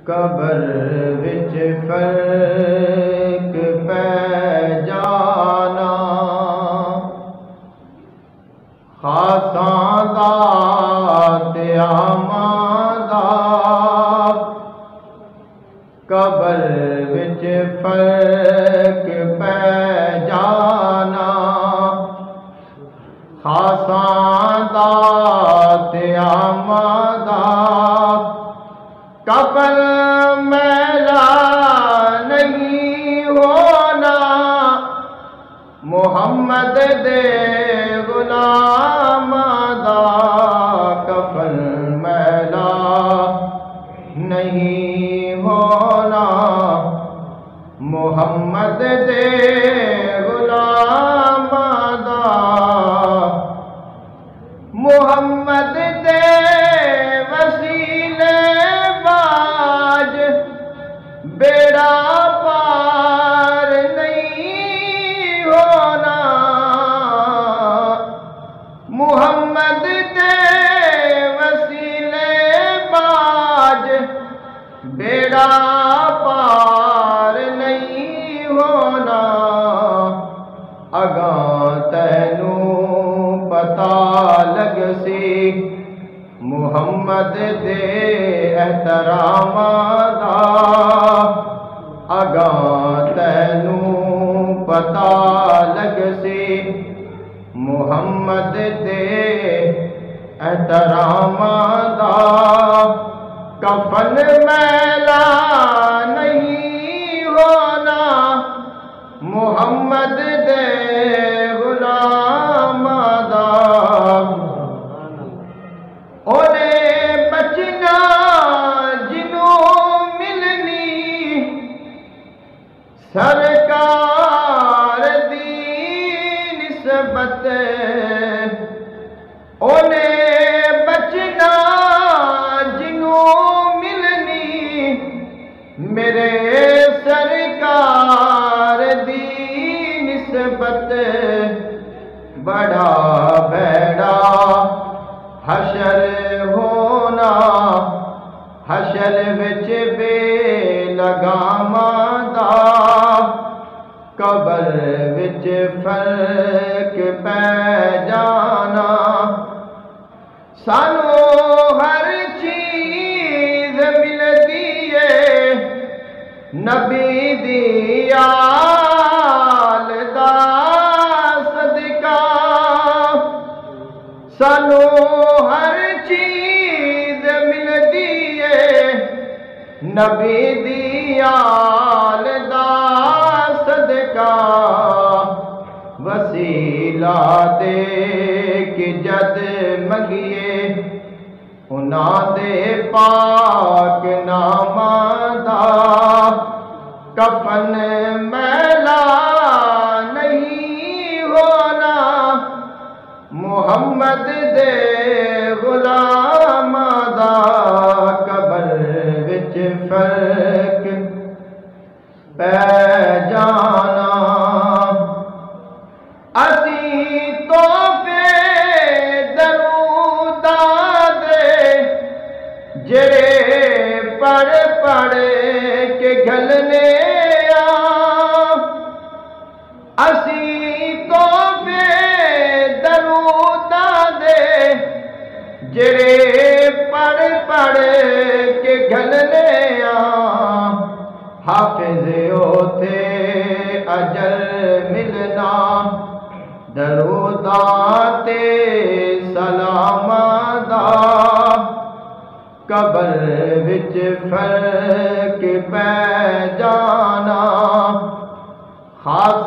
قبر وچ فرق پہ جانا خاصاں دا تے عاماں دا قبر وچ فرق پہ جانا خاصاں دا تے عاماں دا کفن میلا نہیں ہونا محمد دے غلام دا کفن میلا نہیں ہونا محمد دے غلام دا محمد دے وسیلے باج بیڑا پار نہیں ہونا محمد دے وسیلے باج بیڑا پار نہیں ہونا اگاں تینوں پتہ لگ سی محمد دے احترام دا اگاں تینوں پتہ لگ سی محمد دے احترام دا کفن میلا نہیں ہونا محمد دے غلام دا اونے بچنا جنوں ملنی سرکار دی نسبت اونے بچنا جنوں ملنی میرے سرکار دی نسبت بڑا بیڑا حشر ہونا حشر وچ بے لگاماں دا قبر وچ فرق پہ جانا سانو ہر چیز ملدی ہے نبی دی آل دا صدقہ سانو ہر چیز ملدی ہے نبی دی آل دا صدقہ وسیلہ دے کہ جد منگیے انہاں دے پاک ناماں دا کفن میلا نہیں ہونا محمد دے غلام دا قبر وچ فرق پہ جانا اسی تحفے درود دے جڑے پڑھ پڑھ کے گھلنے اسی تحفے درود دے جڑے پڑھ پڑھ کے گھلنے حافظ اوتھے اجر ملنا دروداں تے سلام دا قبر وچ فرق پہ جانا خاص